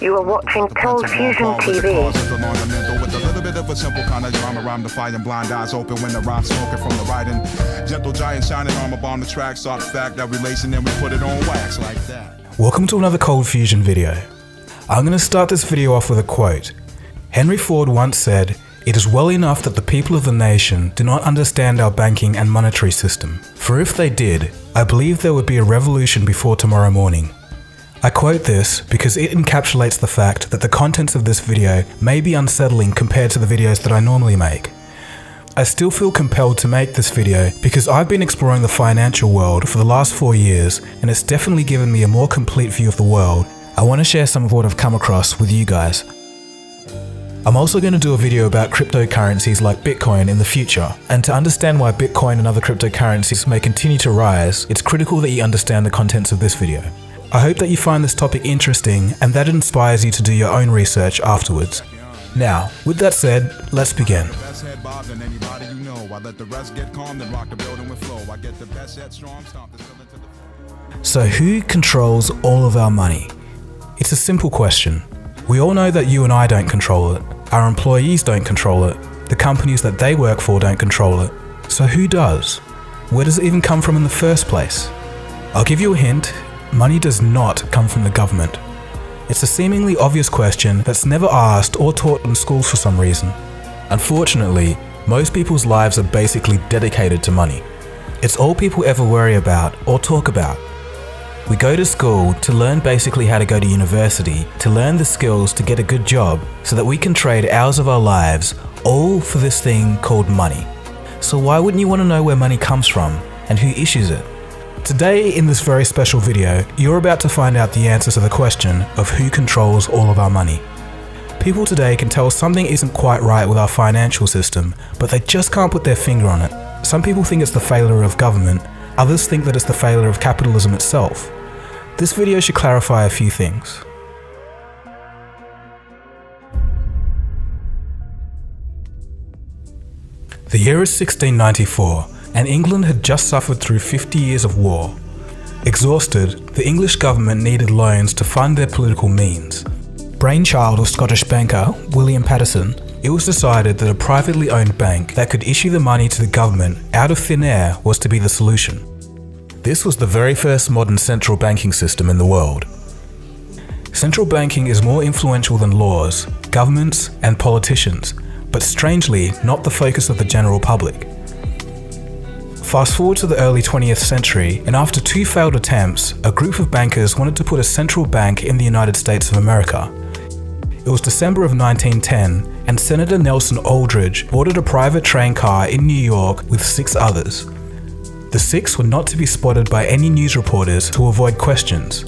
You are watching Coldfusion TV. With a little bit of a simple kind of drama, rhyme defying blind eyes open when the rhyme's smoking from the writing. Gentle giant shining armor bomb the track, soft fact that relation, then we put it on wax like that. Welcome to another Coldfusion video. I'm going to start this video off with a quote. Henry Ford once said, "It is well enough that the people of the nation do not understand our banking and monetary system. For if they did, I believe there would be a revolution before tomorrow morning." I quote this because it encapsulates the fact that the contents of this video may be unsettling compared to the videos that I normally make. I still feel compelled to make this video because I've been exploring the financial world for the last 4 years, and it's definitely given me a more complete view of the world. I want to share some of what I've come across with you guys. I'm also going to do a video about cryptocurrencies like Bitcoin in the future, and to understand why Bitcoin and other cryptocurrencies may continue to rise, it's critical that you understand the contents of this video. I hope that you find this topic interesting and that it inspires you to do your own research afterwards. Now, with that said, let's begin. So who controls all of our money? It's a simple question. We all know that you and I don't control it. Our employees don't control it. The companies that they work for don't control it. So who does? Where does it even come from in the first place? I'll give you a hint. Money does not come from the government. It's a seemingly obvious question that's never asked or taught in schools for some reason. Unfortunately, most people's lives are basically dedicated to money. It's all people ever worry about or talk about. We go to school to learn basically how to go to university, to learn the skills to get a good job so that we can trade hours of our lives, all for this thing called money. So why wouldn't you want to know where money comes from and who issues it? Today, in this very special video, you're about to find out the answer to the question of who controls all of our money. People today can tell something isn't quite right with our financial system, but they just can't put their finger on it. Some people think it's the failure of government, others think that it's the failure of capitalism itself. This video should clarify a few things. The year is 1694. And England had just suffered through 50 years of war. Exhausted, the English government needed loans to fund their political means. Brainchild of Scottish banker William Paterson, it was decided that a privately owned bank that could issue the money to the government out of thin air was to be the solution. This was the very first modern central banking system in the world. Central banking is more influential than laws, governments, and politicians, but strangely not the focus of the general public. Fast forward to the early 20th century, and after 2 failed attempts, a group of bankers wanted to put a central bank in the United States of America. It was December of 1910, and Senator Nelson Aldrich boarded a private train car in New York with 6 others. The 6 were not to be spotted by any news reporters to avoid questions.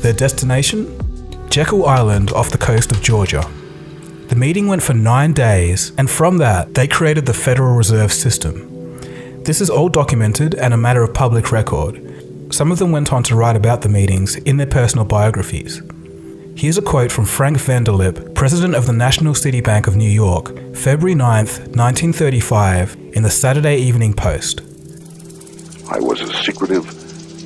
Their destination? Jekyll Island off the coast of Georgia. The meeting went for 9 days, and from that, they created the Federal Reserve System. This is all documented and a matter of public record. Some of them went on to write about the meetings in their personal biographies. Here's a quote from Frank Vanderlip, president of the National City Bank of New York, February 9th, 1935, in the Saturday Evening Post. "I was as secretive,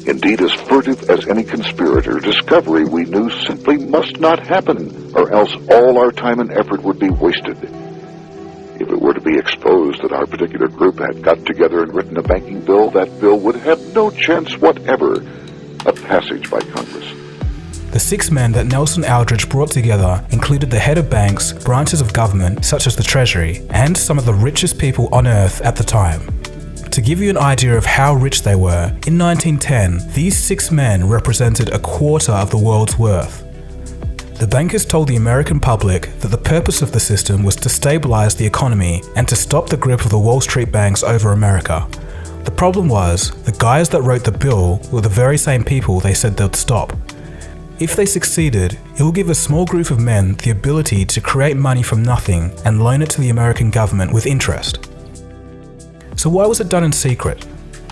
indeed as furtive as any conspirator. Discovery, we knew, simply must not happen, or else all our time and effort would be wasted. If it were to be exposed that our particular group had got together and written a banking bill, that bill would have no chance whatever of passage by Congress." The 6 men that Nelson Aldrich brought together included the head of banks, branches of government such as the Treasury, and some of the richest people on earth at the time. To give you an idea of how rich they were, in 1910, these 6 men represented a quarter of the world's worth. The bankers told the American public that the purpose of the system was to stabilize the economy and to stop the grip of the Wall Street banks over America. The problem was, the guys that wrote the bill were the very same people they said they'd stop. If they succeeded, it will give a small group of men the ability to create money from nothing and loan it to the American government with interest. So why was it done in secret?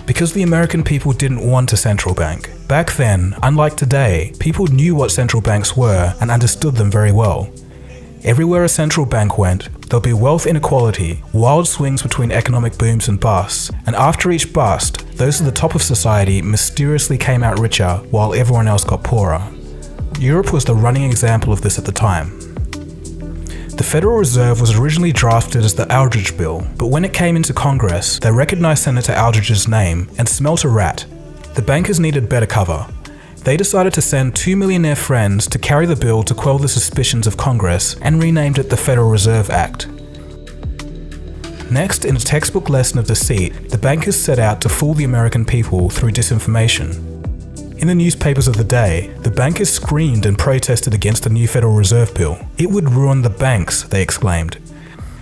Because the American people didn't want a central bank. Back then, unlike today, people knew what central banks were and understood them very well. Everywhere a central bank went, there'll be wealth inequality, wild swings between economic booms and busts, and after each bust, those at the top of society mysteriously came out richer while everyone else got poorer. Europe was the running example of this at the time. The Federal Reserve was originally drafted as the Aldrich Bill, but when it came into Congress, they recognized Senator Aldrich's name and smelt a rat. The bankers needed better cover. They decided to send two millionaire friends to carry the bill to quell the suspicions of Congress and renamed it the Federal Reserve Act. Next, in a textbook lesson of deceit, the bankers set out to fool the American people through disinformation. In the newspapers of the day, the bankers screamed and protested against the new Federal Reserve Bill. It would ruin the banks, they exclaimed.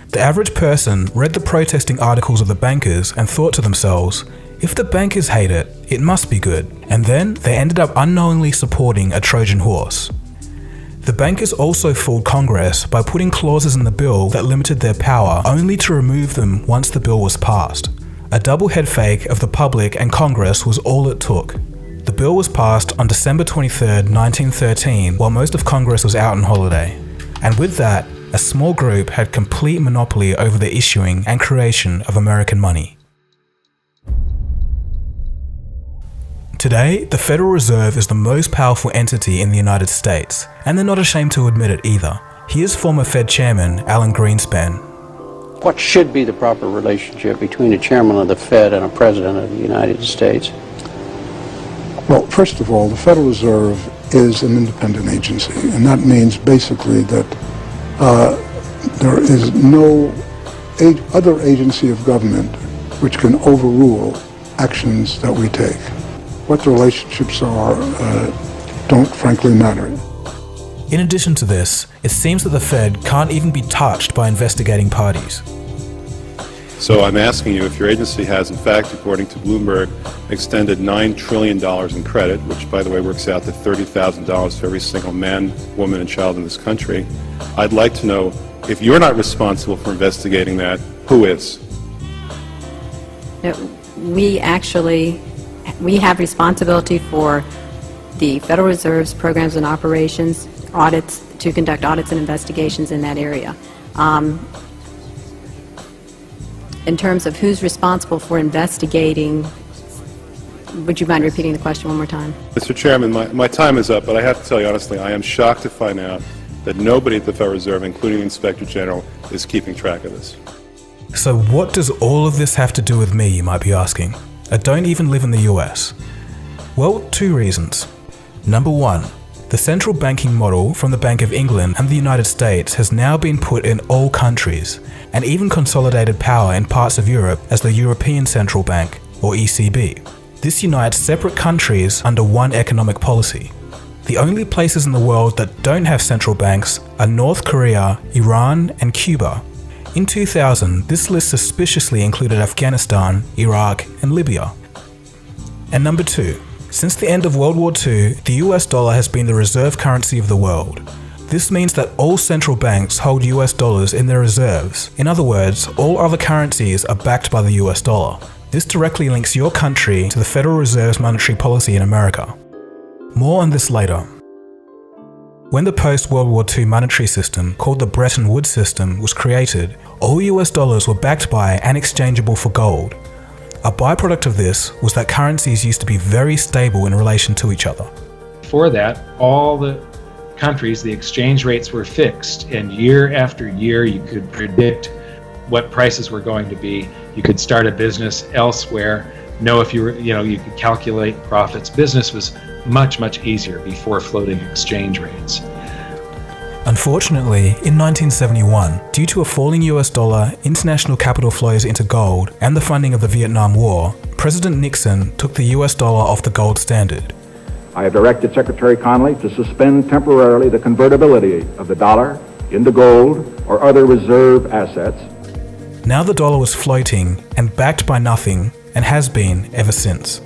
The average person read the protesting articles of the bankers and thought to themselves, if the bankers hate it, it must be good. And then they ended up unknowingly supporting a Trojan horse. The bankers also fooled Congress by putting clauses in the bill that limited their power only to remove them once the bill was passed. A double head fake of the public and Congress was all it took. The bill was passed on December 23, 1913, while most of Congress was out on holiday. And with that, a small group had complete monopoly over the issuing and creation of American money. Today, the Federal Reserve is the most powerful entity in the United States, and they're not ashamed to admit it either. Here's former Fed Chairman Alan Greenspan. What should be the proper relationship between a chairman of the Fed and a president of the United States? Well, first of all, the Federal Reserve is an independent agency, and that means basically that there is no other agency of government which can overrule actions that we take. What the relationships are don't frankly matter. In addition to this, it seems that the Fed can't even be touched by investigating parties. So I'm asking you if your agency has, in fact, according to Bloomberg, extended $9 trillion in credit, which, by the way, works out to $30,000 for every single man, woman, and child in this country. I'd like to know, if you're not responsible for investigating that, who is? We have responsibility for the Federal Reserve's programs and operations, audits, to conduct audits and investigations in that area. In terms of who's responsible for investigating, would you mind repeating the question one more time? Mr. Chairman, my time is up, but I have to tell you honestly, I am shocked to find out that nobody at the Federal Reserve, including the Inspector General, is keeping track of this. So what does all of this have to do with me, you might be asking? I don't even live in the US. Well, two reasons. Number one, the central banking model from the Bank of England and the United States has now been put in all countries, and even consolidated power in parts of Europe as the European Central Bank, or ECB. This unites separate countries under one economic policy. The only places in the world that don't have central banks are North Korea, Iran, and Cuba. In 2000, this list suspiciously included Afghanistan, Iraq, and Libya. And number two, since the end of World War II, the US dollar has been the reserve currency of the world. This means that all central banks hold US dollars in their reserves. In other words, all other currencies are backed by the US dollar. This directly links your country to the Federal Reserve's monetary policy in America. More on this later. When the post-World War II monetary system, called the Bretton Woods system, was created, all US dollars were backed by and exchangeable for gold. A byproduct of this was that currencies used to be very stable in relation to each other. Before that, all the countries, the exchange rates were fixed, and year after year you could predict what prices were going to be. You could start a business elsewhere, know if you could calculate profits. Business was much easier before floating exchange rates. Unfortunately, in 1971, due to a falling US dollar, international capital flows into gold, and the funding of the Vietnam War, President Nixon took the US dollar off the gold standard. I have directed Secretary Connally to suspend temporarily the convertibility of the dollar into gold or other reserve assets. Now the dollar was floating and backed by nothing, and has been ever since.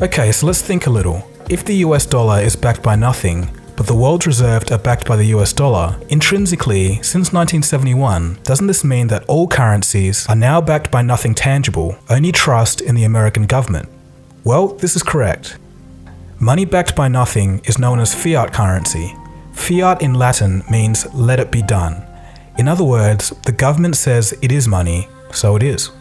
Okay, so let's think a little. If the US dollar is backed by nothing, but the world's reserves are backed by the US dollar, intrinsically, since 1971, doesn't this mean that all currencies are now backed by nothing tangible, only trust in the American government? Well, this is correct. Money backed by nothing is known as fiat currency. Fiat in Latin means let it be done. In other words, the government says it is money, so it is.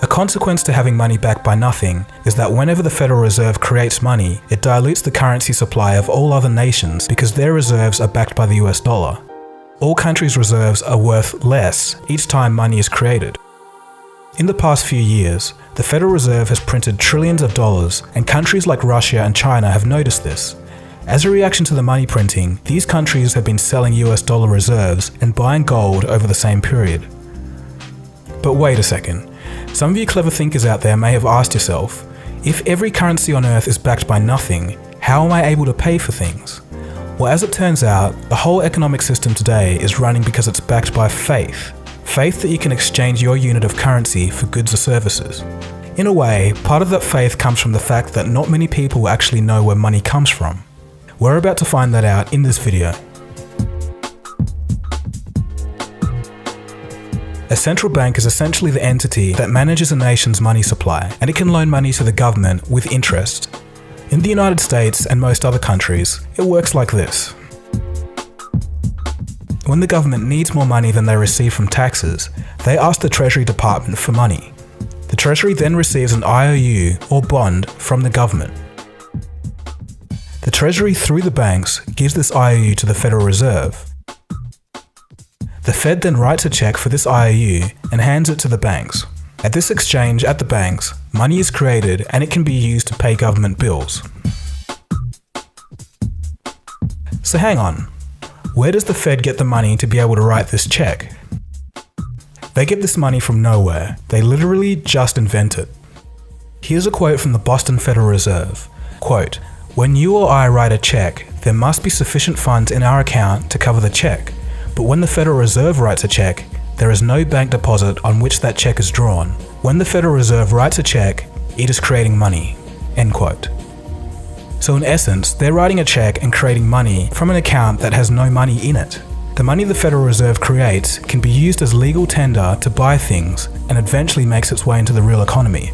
A consequence to having money backed by nothing is that whenever the Federal Reserve creates money, it dilutes the currency supply of all other nations because their reserves are backed by the US dollar. All countries' reserves are worth less each time money is created. In the past few years, the Federal Reserve has printed trillions of dollars, and countries like Russia and China have noticed this. As a reaction to the money printing, these countries have been selling US dollar reserves and buying gold over the same period. But wait a second. Some of you clever thinkers out there may have asked yourself, if every currency on Earth is backed by nothing, how am I able to pay for things? Well, as it turns out, the whole economic system today is running because it's backed by faith. Faith that you can exchange your unit of currency for goods or services. In a way, part of that faith comes from the fact that not many people actually know where money comes from. We're about to find that out in this video. A central bank is essentially the entity that manages a nation's money supply, and it can loan money to the government with interest. In the United States and most other countries, it works like this. When the government needs more money than they receive from taxes, they ask the Treasury Department for money. The Treasury then receives an IOU or bond from the government. The Treasury, through the banks, gives this IOU to the Federal Reserve. The Fed then writes a check for this IOU and hands it to the banks. At this exchange at the banks, money is created and it can be used to pay government bills. So hang on, where does the Fed get the money to be able to write this check? They get this money from nowhere. They literally just invent it. Here's a quote from the Boston Federal Reserve. Quote, "When you or I write a check, there must be sufficient funds in our account to cover the check. But when the Federal Reserve writes a check, there is no bank deposit on which that check is drawn. When the Federal Reserve writes a check, it is creating money." End quote. So in essence, they're writing a check and creating money from an account that has no money in it. The money the Federal Reserve creates can be used as legal tender to buy things and eventually makes its way into the real economy.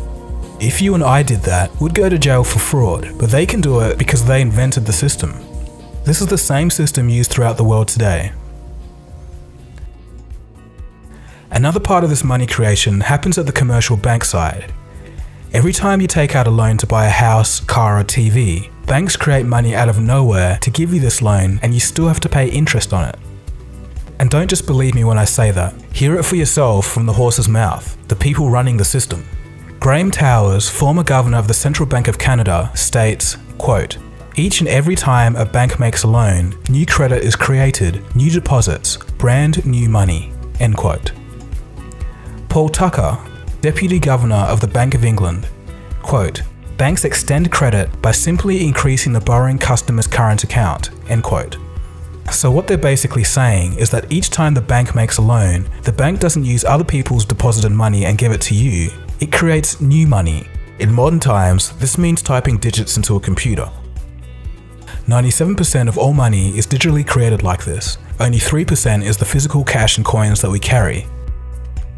If you and I did that, we'd go to jail for fraud, but they can do it because they invented the system. This is the same system used throughout the world today. Another part of this money creation happens at the commercial bank side. Every time you take out a loan to buy a house, car, or TV, banks create money out of nowhere to give you this loan, and you still have to pay interest on it. And don't just believe me when I say that. Hear it for yourself from the horse's mouth, the people running the system. Graham Towers, former governor of the Central Bank of Canada, states, quote, "Each and every time a bank makes a loan, new credit is created, new deposits, brand new money." End quote. Paul Tucker, Deputy Governor of the Bank of England, quote, "Banks extend credit by simply increasing the borrowing customer's current account." End quote. So what they're basically saying is that each time the bank makes a loan, the bank doesn't use other people's deposited money and give it to you. It creates new money. In modern times, this means typing digits into a computer. 97% of all money is digitally created like this. Only 3% is the physical cash and coins that we carry.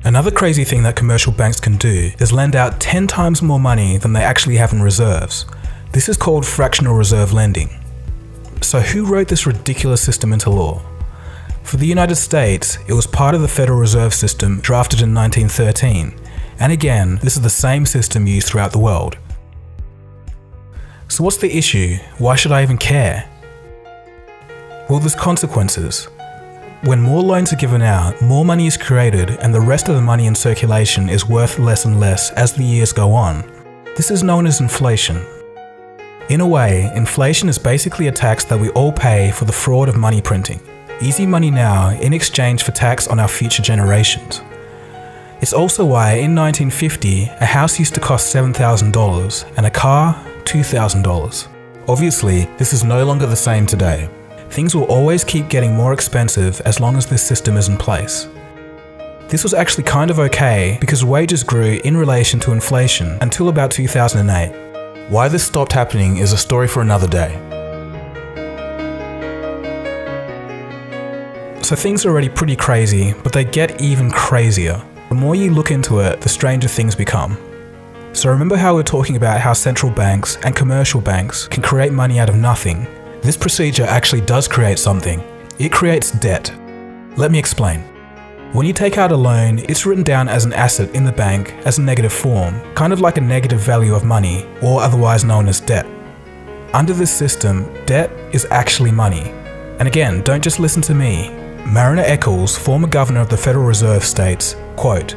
Another crazy thing that commercial banks can do is lend out 10 times more money than they actually have in reserves. This is called fractional reserve lending. So who wrote this ridiculous system into law? For the United States, it was part of the Federal Reserve System drafted in 1913. And again, this is the same system used throughout the world. So what's the issue? Why should I even care? Well, there's consequences. When more loans are given out, more money is created, and the rest of the money in circulation is worth less and less as the years go on. This is known as inflation. In a way, inflation is basically a tax that we all pay for the fraud of money printing. Easy money now in exchange for tax on our future generations. It's also why in 1950, a house used to cost $7,000 and a car, $2,000. Obviously, this is no longer the same today. Things will always keep getting more expensive as long as this system is in place. This was actually kind of okay because wages grew in relation to inflation until about 2008. Why this stopped happening is a story for another day. So things are already pretty crazy, but they get even crazier. The more you look into it, the stranger things become. So remember how we're talking about how central banks and commercial banks can create money out of nothing? This procedure actually does create something. It creates debt. Let me explain. When you take out a loan, it's written down as an asset in the bank as a negative form, kind of like a negative value of money, or otherwise known as debt. Under this system, debt is actually money. And again, don't just listen to me. Mariner Eccles, former governor of the Federal Reserve, states, quote,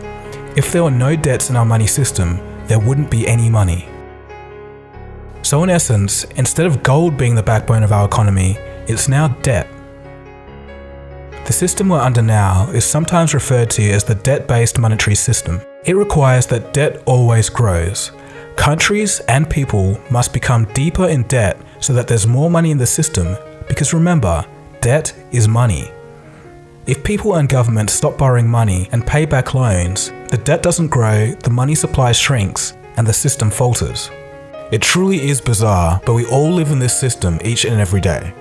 "If there were no debts in our money system, there wouldn't be any money." So in essence, instead of gold being the backbone of our economy, it's now debt. The system we're under now is sometimes referred to as the debt-based monetary system. It requires that debt always grows. Countries and people must become deeper in debt so that there's more money in the system, because remember, debt is money. If people and governments stop borrowing money and pay back loans, the debt doesn't grow, the money supply shrinks, and the system falters. It truly is bizarre, but we all live in this system each and every day.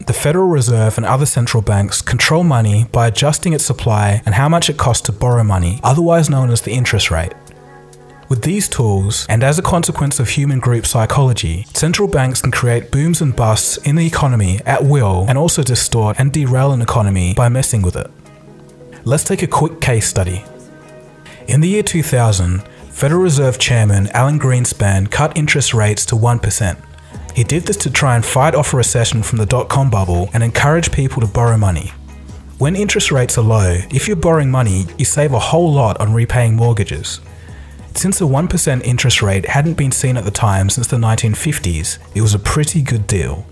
The Federal Reserve and other central banks control money by adjusting its supply and how much it costs to borrow money, otherwise known as the interest rate. With these tools, and as a consequence of human group psychology, central banks can create booms and busts in the economy at will and also distort and derail an economy by messing with it. Let's take a quick case study. In the year 2000, Federal Reserve Chairman Alan Greenspan cut interest rates to 1%. He did this to try and fight off a recession from the dot-com bubble and encourage people to borrow money. When interest rates are low, if you're borrowing money, you save a whole lot on repaying mortgages. Since a 1% interest rate hadn't been seen at the time since the 1950s, it was a pretty good deal.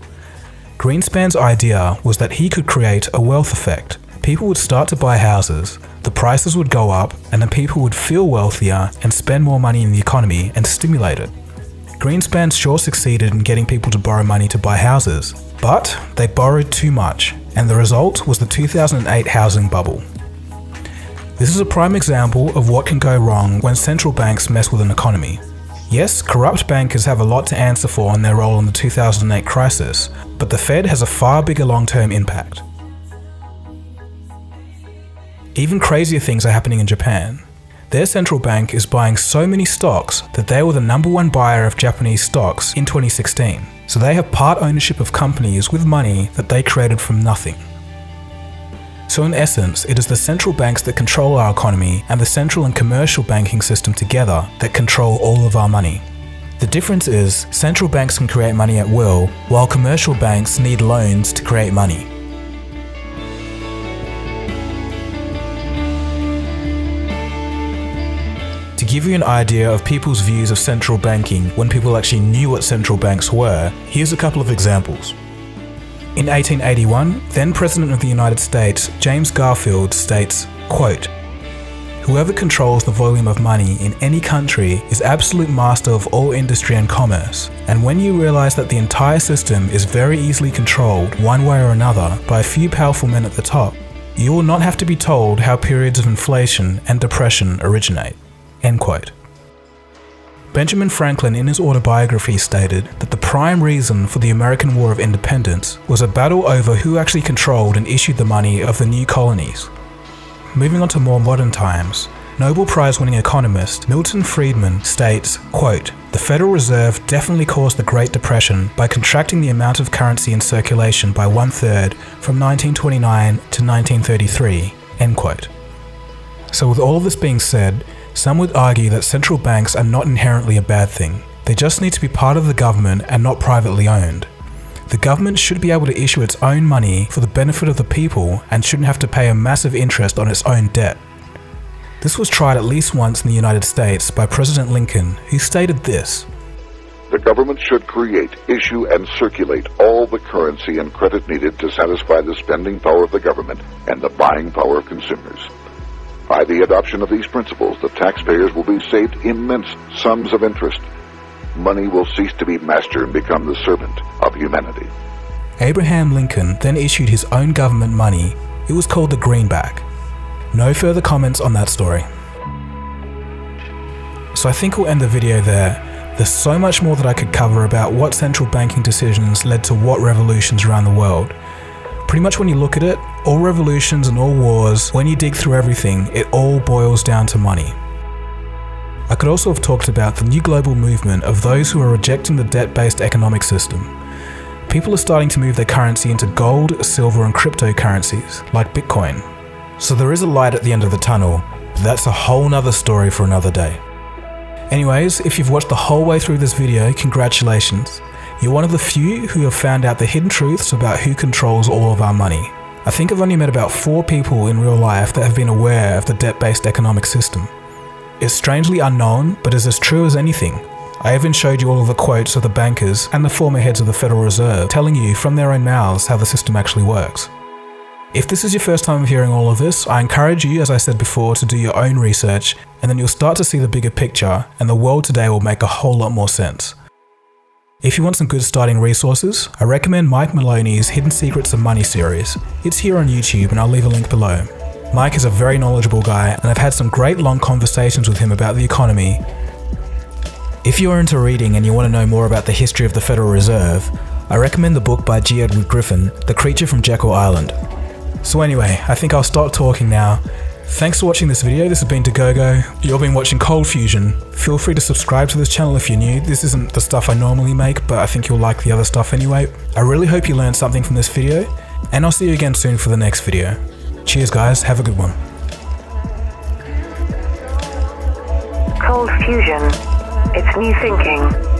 Greenspan's idea was that he could create a wealth effect. People would start to buy houses, the prices would go up, and then people would feel wealthier and spend more money in the economy and stimulate it. Greenspan sure succeeded in getting people to borrow money to buy houses, but they borrowed too much, and the result was the 2008 housing bubble. This is a prime example of what can go wrong when central banks mess with an economy. Yes, corrupt bankers have a lot to answer for in their role in the 2008 crisis, but the Fed has a far bigger long-term impact. Even crazier things are happening in Japan. Their central bank is buying so many stocks that they were the #1 buyer of Japanese stocks in 2016. So they have part ownership of companies with money that they created from nothing. So in essence, it is the central banks that control our economy and the central and commercial banking system together that control all of our money. The difference is, central banks can create money at will, while commercial banks need loans to create money. To give you an idea of people's views of central banking when people actually knew what central banks were, here's a couple of examples. In 1881, then President of the United States, James Garfield, states, quote, "Whoever controls the volume of money in any country is absolute master of all industry and commerce, and when you realize that the entire system is very easily controlled one way or another by a few powerful men at the top, you will not have to be told how periods of inflation and depression originate." End quote. Benjamin Franklin in his autobiography stated that the prime reason for the American War of Independence was a battle over who actually controlled and issued the money of the new colonies. Moving on to more modern times, Nobel Prize-winning economist Milton Friedman states, quote, "The Federal Reserve definitely caused the Great Depression by contracting the amount of currency in circulation by 1/3 from 1929 to 1933, end quote. So with all of this being said, some would argue that central banks are not inherently a bad thing. They just need to be part of the government and not privately owned. The government should be able to issue its own money for the benefit of the people and shouldn't have to pay a massive interest on its own debt. This was tried at least once in the United States by President Lincoln, who stated this, "The government should create, issue, and circulate all the currency and credit needed to satisfy the spending power of the government and the buying power of consumers. By the adoption of these principles, the taxpayers will be saved immense sums of interest. Money will cease to be master and become the servant of humanity." Abraham Lincoln then issued his own government money. It was called the greenback. No further comments on that story. So I think we'll end the video there. There's so much more that I could cover about what central banking decisions led to what revolutions around the world. Pretty much when you look at it, all revolutions and all wars, when you dig through everything, it all boils down to money. I could also have talked about the new global movement of those who are rejecting the debt-based economic system. people are starting to move their currency into gold, silver and cryptocurrencies, like Bitcoin. So there is a light at the end of the tunnel, but that's a whole nother story for another day. Anyways, if you've watched the whole way through this video, congratulations. You're one of the few who have found out the hidden truths about who controls all of our money. I think I've only met about 4 people in real life that have been aware of the debt-based economic system. It's strangely unknown, but is as true as anything. I even showed you all of the quotes of the bankers and the former heads of the Federal Reserve telling you from their own mouths how the system actually works. If this is your first time hearing all of this, I encourage you, as I said before, to do your own research, and then you'll start to see the bigger picture, and the world today will make a whole lot more sense. If you want some good starting resources, I recommend Mike Maloney's Hidden Secrets of Money series. It's here on YouTube and I'll leave a link below. Mike is a very knowledgeable guy and I've had some great long conversations with him about the economy. If you're into reading and you want to know more about the history of the Federal Reserve, I recommend the book by G. Edward Griffin, The Creature from Jekyll Island. So anyway, I think I'll stop talking now. Thanks for watching this video. This has been Dagogo. You've been watching Coldfusion. Feel free to subscribe to this channel if you're new. This isn't the stuff I normally make, but I think you'll like the other stuff anyway. I really hope you learned something from this video, and I'll see you again soon for the next video. Cheers guys, have a good one. Coldfusion. It's new thinking.